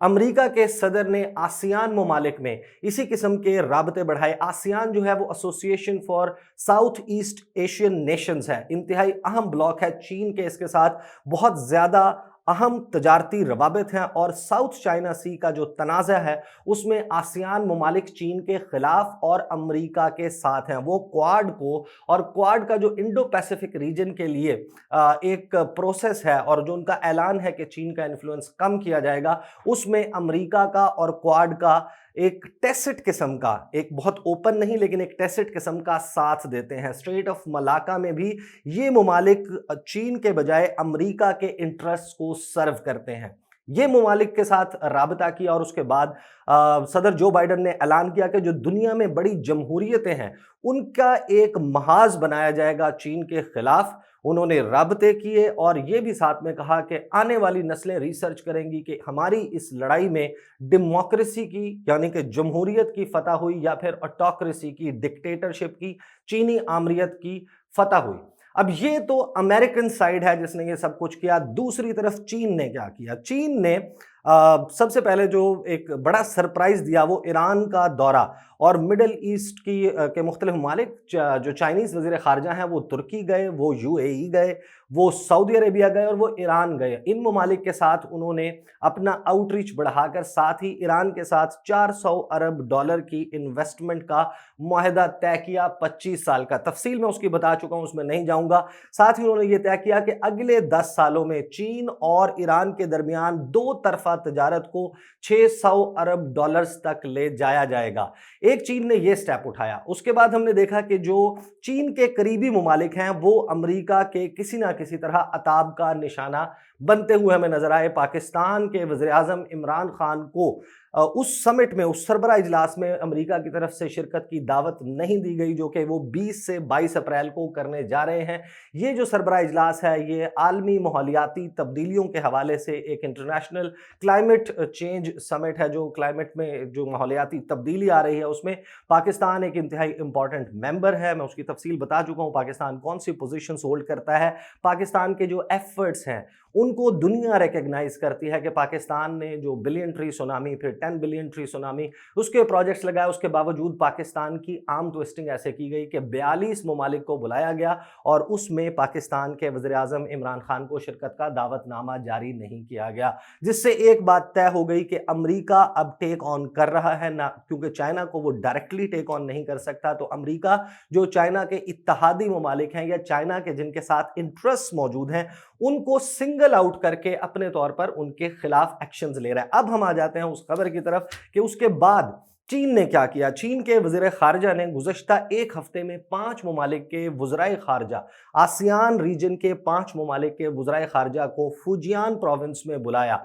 امریکہ کے صدر نے آسیان ممالک میں اسی قسم کے رابطے بڑھائے۔ آسیان جو ہے وہ ایسوسی ایشن for south East Asian nations ہے، انتہائی اہم بلاک ہے چین کے، اس کے ساتھ بہت زیادہ اہم تجارتی روابط ہیں، اور ساؤتھ چائنا سی کا جو تنازع ہے اس میں آسیان ممالک چین کے خلاف اور امریکہ کے ساتھ ہیں۔ وہ کوآڈ کو، اور کوآڈ کا جو انڈو پیسیفک ریجن کے لیے ایک پروسیس ہے، اور جو ان کا اعلان ہے کہ چین کا انفلوئنس کم کیا جائے گا، اس میں امریکہ کا اور کوآڈ کا ایک ٹیسٹ قسم کا، ایک بہت اوپن نہیں لیکن ایک ٹیسٹ قسم کا ساتھ دیتے ہیں۔ اسٹریٹ آف ملاکا میں بھی یہ ممالک چین کے بجائے امریکہ کے انٹرسٹ کو سرو کرتے ہیں۔ یہ ممالک کے ساتھ رابطہ کیا، اور اس کے بعد صدر جو بائیڈن نے اعلان کیا کہ جو دنیا میں بڑی جمہوریتیں ہیں ان کا ایک محاذ بنایا جائے گا چین کے خلاف۔ انہوں نے رابطے کیے، اور یہ بھی ساتھ میں کہا کہ آنے والی نسلیں ریسرچ کریں گی کہ ہماری اس لڑائی میں ڈیموکریسی کی، یعنی کہ جمہوریت کی فتح ہوئی، یا پھر آٹوکریسی کی، ڈکٹیٹرشپ کی، چینی آمریت کی فتح ہوئی۔ اب یہ تو امریکن سائیڈ ہے جس نے یہ سب کچھ کیا۔ دوسری طرف چین نے کیا کیا؟ چین نے سب سے پہلے جو ایک بڑا سرپرائز دیا وہ ایران کا دورہ، اور مڈل ایسٹ کے مختلف ممالک، جو چائنیز وزیر خارجہ ہیں وہ ترکی گئے، وہ یو اے ای گئے، وہ سعودی عربیہ گئے، اور وہ ایران گئے۔ ان ممالک کے ساتھ انہوں نے اپنا آؤٹ ریچ بڑھا کر ساتھ ہی ایران کے ساتھ $400 ارب کی انویسٹمنٹ کا معاہدہ طے کیا 25 سال کا۔ تفصیل میں اس کی بتا چکا ہوں، اس میں نہیں جاؤں گا۔ ساتھ ہی انہوں نے یہ طے کیا کہ اگلے 10 سالوں میں چین اور ایران کے درمیان دو طرفہ تجارت کو $600 ارب تک لے جایا جائے گا۔ ایک چین نے یہ سٹیپ اٹھایا۔ اس کے بعد ہم نے دیکھا کہ جو چین کے قریبی ممالک ہیں وہ امریکہ کے کسی نہ کسی طرح عتاب کا نشانہ بنتے ہوئے ہمیں نظر آئے۔ پاکستان کے وزیر اعظم عمران خان کو اس سمٹ میں، اس سربراہ اجلاس میں امریکہ کی طرف سے شرکت کی دعوت نہیں دی گئی، جو کہ وہ 20 سے 22 اپریل کو کرنے جا رہے ہیں۔ یہ جو سربراہ اجلاس ہے یہ عالمی ماحولیاتی تبدیلیوں کے حوالے سے ایک انٹرنیشنل کلائمیٹ چینج سمٹ ہے، جو کلائمیٹ میں جو ماحولیاتی تبدیلی آ رہی ہے اس میں پاکستان ایک انتہائی امپورٹنٹ ممبر ہے۔ میں اس کی تفصیل بتا چکا ہوں، پاکستان کون سی پوزیشنز ہولڈ کرتا ہے۔ پاکستان کے جو ایفرٹس ہیں ان کو دنیا ریکگنائز کرتی ہے کہ پاکستان نے جو بلین ٹری سونامی، پھر 10 بلین ٹری سونامی، اس کے پروجیکٹس لگائے، اس کے باوجود پاکستان کی آرم ٹویسٹنگ ایسے کی گئی کہ 42 ممالک کو بلایا گیا، اور اس میں پاکستان کے وزیر اعظم عمران خان کو شرکت کا دعوت نامہ جاری نہیں کیا گیا، جس سے ایک بات طے ہو گئی کہ امریکہ اب ٹیک آن کر رہا ہے، نہ کیونکہ چائنا کو وہ ڈائریکٹلی ٹیک آن نہیں کر سکتا، تو امریکہ جو چائنا کے اتحادی ممالک ہیں، یا چائنا کے جن کے ساتھ انٹرسٹ موجود ہیں، ان کو سنگل آؤٹ کر کے اپنے طور پر ان کے خلاف ایکشنز لے رہا ہے۔ اب ہم آ جاتے ہیں اس خبر کی طرف کہ اس کے بعد چین نے کیا کیا۔ چین کے وزیر خارجہ نے گزشتہ ایک ہفتے میں 5 ممالک کے وزرائے خارجہ، آسیان ریجن کے 5 ممالک کے وزرائے خارجہ کو فوجیان پروونس میں بلایا۔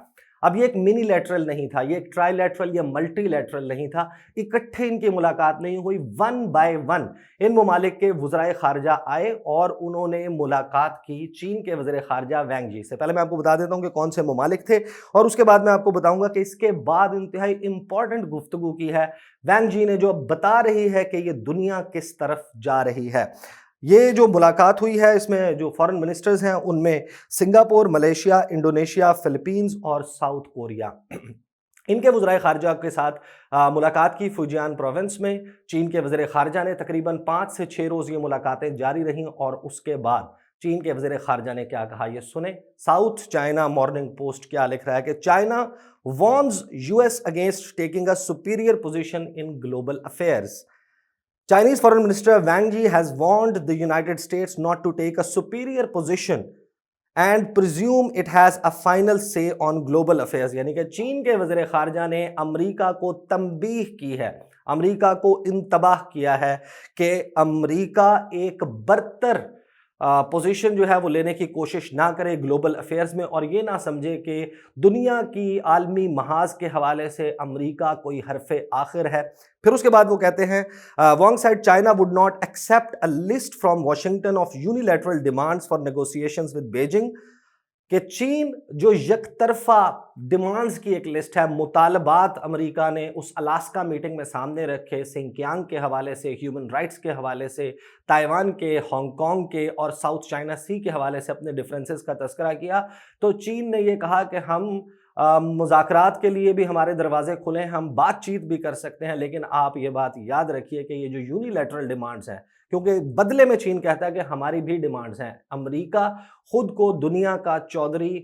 اب یہ ایک منی لیٹرل نہیں تھا، یہ ایک ٹرائی لیٹرل یا ملٹی لیٹرل نہیں تھا، اکٹھے ان کی ملاقات نہیں ہوئی، 1 بائی 1 ان ممالک کے وزرائے خارجہ آئے اور انہوں نے ملاقات کی چین کے وزیر خارجہ وینگ جی سے۔ پہلے میں آپ کو بتا دیتا ہوں کہ کون سے ممالک تھے، اور اس کے بعد میں آپ کو بتاؤں گا کہ اس کے بعد انتہائی امپورٹنٹ گفتگو کی ہے وینگ جی نے، جو بتا رہی ہے کہ یہ دنیا کس طرف جا رہی ہے۔ یہ جو ملاقات ہوئی ہے اس میں جو فارن منسٹرز ہیں ان میں سنگاپور، ملیشیا، انڈونیشیا، فلپینز اور ساؤتھ کوریا، ان کے وزرائے خارجہ کے ساتھ ملاقات کی فوجیان پروونس میں۔ چین کے وزیر خارجہ نے تقریباً 5 سے 6 روز یہ ملاقاتیں جاری رہیں، اور اس کے بعد چین کے وزیر خارجہ نے کیا کہا یہ سنیں۔ ساؤتھ چائنا مارننگ پوسٹ کیا لکھ رہا ہے کہ China warns US against taking a superior position in global affairs. Chinese Foreign Minister Wang Yi has warned the United States not to take a superior position and presume it has a final say on global affairs۔ یعنی کہ چین کے وزیر خارجہ نے امریکہ کو تنبیہ کی ہے، امریکہ کو انتباہ کیا ہے کہ امریکہ ایک برتر پوزیشن جو ہے وہ لینے کی کوشش نہ کرے گلوبل افیئرز میں، اور یہ نہ سمجھے کہ دنیا کی عالمی محاذ کے حوالے سے امریکہ کوئی حرف آخر ہے۔ پھر اس کے بعد وہ کہتے ہیں Wang said China would not accept a list from Washington of unilateral demands for negotiations with Beijing, کہ چین جو یک طرفہ ڈیمانڈز کی ایک لسٹ ہے، مطالبات امریکہ نے اس الاسکا میٹنگ میں سامنے رکھے، سنکیانگ کے حوالے سے، ہیومن رائٹس کے حوالے سے، تائیوان کے، ہانگ کانگ کے اور ساؤتھ چائنا سی کے حوالے سے اپنے ڈیفرنسز کا تذکرہ کیا، تو چین نے یہ کہا کہ ہم مذاکرات کے لیے بھی ہمارے دروازے کھلے ہیں، ہم بات چیت بھی کر سکتے ہیں، لیکن آپ یہ بات یاد رکھیے کہ یہ جو یونیلیٹرل ڈیمانڈز ہیں، کیونکہ بدلے میں چین کہتا ہے کہ ہماری بھی ڈیمانڈز ہیں، امریکہ خود کو دنیا کا چودھری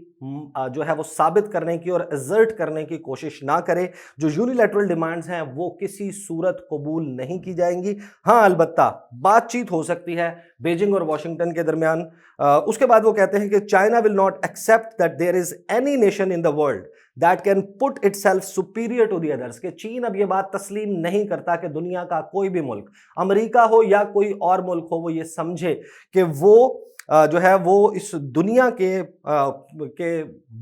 جو ہے وہ ثابت کرنے کی اور ایزرٹ کرنے کی کوشش نہ کرے۔ جو یونیلیٹرل ڈیمانڈز ہیں وہ کسی صورت قبول نہیں کی جائیں گی۔ ہاں البتہ بات چیت ہو سکتی ہے بیجنگ اور واشنگٹن کے درمیان۔ اس کے بعد وہ کہتے ہیں کہ China will not accept that there is any nation in the world that can put itself superior to the others، کہ چین اب یہ بات تسلیم نہیں کرتا کہ دنیا کا کوئی بھی ملک، امریکہ ہو یا کوئی اور ملک ہو، وہ یہ سمجھے کہ وہ جو ہے وہ اس دنیا کے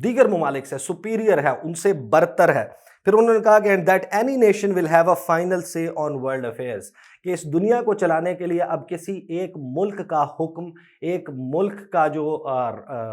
دیگر ممالک سے سپیریئر ہے، ان سے برتر ہے۔ پھر انہوں نے کہا کہ that any nation will have a final say on world affairs، کہ اس دنیا کو چلانے کے لیے اب کسی ایک ملک کا حکم، ایک ملک کا جو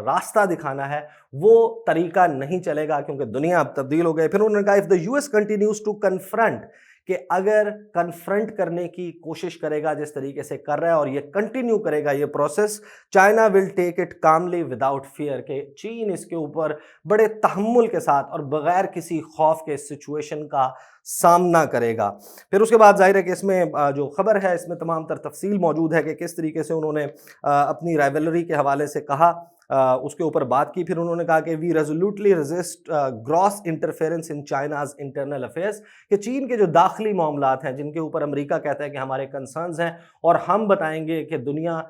راستہ دکھانا ہے وہ طریقہ نہیں چلے گا، کیونکہ دنیا اب تبدیل ہو گئی۔ پھر انہوں نے کہا if the US continues to confront، کہ اگر کنفرنٹ کرنے کی کوشش کرے گا جس طریقے سے کر رہا ہے اور یہ کنٹینیو کرے گا یہ process, China will take it completely without fear, کہ چین اس کے اوپر بڑے تحمل کے ساتھ اور بغیر کسی خوف کے سچویشن کا سامنا کرے گا۔ پھر اس کے بعد ظاہر ہے کہ اس میں جو خبر ہے اس میں تمام تر تفصیل موجود ہے کہ کس طریقے سے انہوں نے اپنی رائیولری کے حوالے سے کہا، اس کے اوپر بات کی۔ پھر انہوں نے کہا کہ we resolutely resist gross interference in China's internal affairs, کہ چین کے جو داخلی معاملات ہیں جن کے اوپر امریکہ کہتا ہے کہ ہمارے کنسرنز ہیں اور ہم بتائیں گے کہ دنیا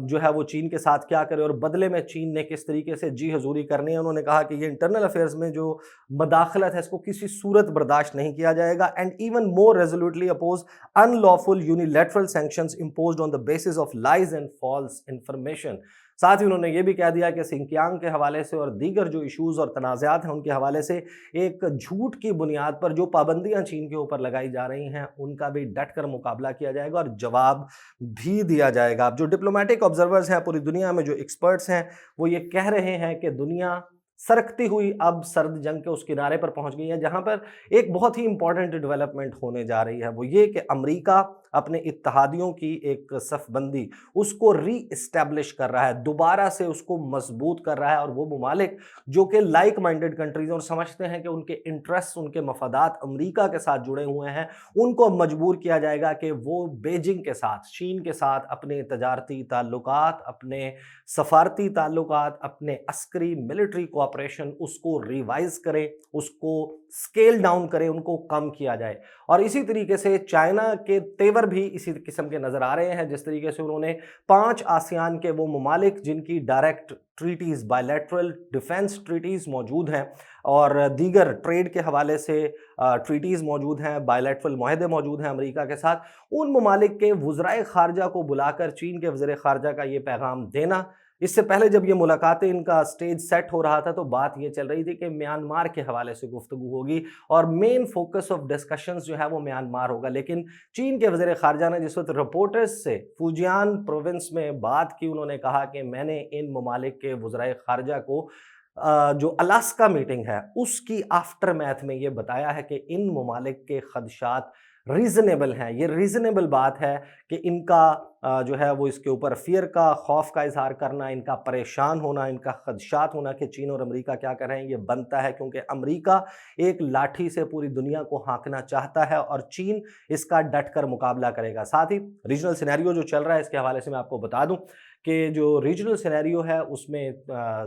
جو ہے وہ چین کے ساتھ کیا کرے اور بدلے میں چین نے کس طریقے سے جی حضوری کرنی ہے۔ انہوں نے کہا کہ یہ انٹرنل افیئرز میں جو مداخلت ہے اس کو کسی صورت برداشت نہیں کیا جائے گا، and even more resolutely oppose unlawful unilateral sanctions imposed on the basis of lies and false information. ساتھ ہی انہوں نے یہ بھی کہہ دیا کہ سنکیانگ کے حوالے سے اور دیگر جو ایشوز اور تنازعات ہیں ان کے حوالے سے ایک جھوٹ کی بنیاد پر جو پابندیاں چین کے اوپر لگائی جا رہی ہیں ان کا بھی ڈٹ کر مقابلہ کیا جائے گا اور جواب بھی دیا جائے گا۔ جو ڈپلومیٹک آبزرورز ہیں پوری دنیا میں، جو ایکسپرٹس ہیں، وہ یہ کہہ رہے ہیں کہ دنیا سرکتی ہوئی اب سرد جنگ کے اس کنارے پر پہنچ گئی ہے، جہاں پر ایک بہت ہی امپورٹنٹ ڈیولپمنٹ ہونے جا رہی ہے، وہ یہ کہ امریکہ اپنے اتحادیوں کی ایک صف بندی اس کو ری اسٹیبلش کر رہا ہے، دوبارہ سے اس کو مضبوط کر رہا ہے، اور وہ ممالک جو کہ لائک مائنڈڈ کنٹریز اور سمجھتے ہیں کہ ان کے انٹرسٹ، ان کے مفادات امریکہ کے ساتھ جڑے ہوئے ہیں، ان کو مجبور کیا جائے گا کہ وہ بیجنگ کے ساتھ، چین کے ساتھ اپنے تجارتی تعلقات، اپنے سفارتی تعلقات، اپنے عسکری ملٹری کوآپریشن اس کو ریوائز کریں، اس کو سکیل ڈاؤن کریں، ان کو کم کیا جائے۔ اور اسی طریقے سے چائنا کے تیور بھی اسی قسم کے نظر آ رہے ہیں، جس طریقے سے انہوں نے 5 آسیان کے وہ ممالک جن کی direct treaties, bilateral defence treaties موجود ہیں اور دیگر ٹریڈ کے حوالے سے ٹریٹیز موجود ہیں، بائیلیٹرل معاہدے موجود ہیں امریکہ کے ساتھ، ان ممالک کے وزرائے خارجہ کو بلا کر چین کے وزیر خارجہ کا یہ پیغام دینا۔ اس سے پہلے جب یہ ملاقاتیں ان کا سٹیج سیٹ ہو رہا تھا تو بات یہ چل رہی تھی کہ میانمار کے حوالے سے گفتگو ہوگی اور مین فوکس آف ڈسکشنز جو ہے وہ میانمار ہوگا، لیکن چین کے وزیر خارجہ نے جس وقت رپورٹرز سے فوجیان پروونس میں بات کی، انہوں نے کہا کہ میں نے ان ممالک کے وزرائے خارجہ کو جو الاسکا میٹنگ ہے اس کی آفٹر میتھ میں یہ بتایا ہے کہ ان ممالک کے خدشات ریزنیبل ہیں۔ یہ ریزنیبل بات ہے کہ ان کا جو ہے وہ اس کے اوپر فیئر کا، خوف کا اظہار کرنا، ان کا پریشان ہونا، ان کا خدشات ہونا کہ چین اور امریکہ کیا کر رہے ہیں، یہ بنتا ہے، کیونکہ امریکہ ایک لاٹھی سے پوری دنیا کو ہانکنا چاہتا ہے اور چین اس کا ڈٹ کر مقابلہ کرے گا۔ ساتھ ہی ریجنل سینیریو جو چل رہا ہے اس کے حوالے سے میں آپ کو بتا دوں کہ جو ریجنل سینیریو ہے اس میں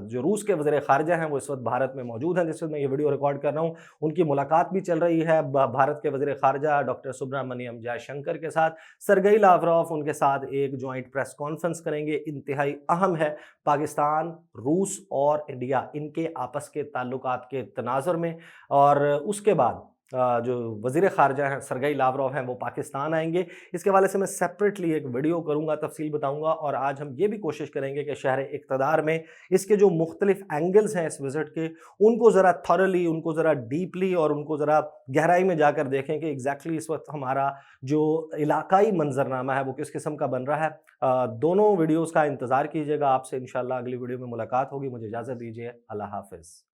جو روس کے وزیر خارجہ ہیں وہ اس وقت بھارت میں موجود ہیں، جس وقت میں یہ ویڈیو ریکارڈ کر رہا ہوں، ان کی ملاقات بھی چل رہی ہے بھارت کے وزیر خارجہ ڈاکٹر سبرامنیم جے شنکر کے ساتھ۔ سرگئی لاوروف ان کے ساتھ ایک جوائنٹ پریس کانفرنس کریں گے، انتہائی اہم ہے پاکستان، روس اور انڈیا ان کے آپس کے تعلقات کے تناظر میں۔ اور اس کے بعد جو وزیر خارجہ ہیں سرگئی لاوروف ہیں وہ پاکستان آئیں گے۔ اس کے حوالے سے میں سیپریٹلی ایک ویڈیو کروں گا، تفصیل بتاؤں گا، اور آج ہم یہ بھی کوشش کریں گے کہ شہر اقتدار میں اس کے جو مختلف اینگلز ہیں اس وزٹ کے، ان کو ذرا تھورلی، ان کو ذرا ڈیپلی اور ان کو ذرا گہرائی میں جا کر دیکھیں کہ ایگزیکٹلی اس وقت ہمارا جو علاقائی منظرنامہ ہے وہ کس قسم کا بن رہا ہے۔ دونوں ویڈیوز کا انتظار کیجیے گا، آپ سے انشاءاللہ اگلی ویڈیو میں ملاقات ہوگی۔ مجھے اجازت دیجیے، اللہ حافظ۔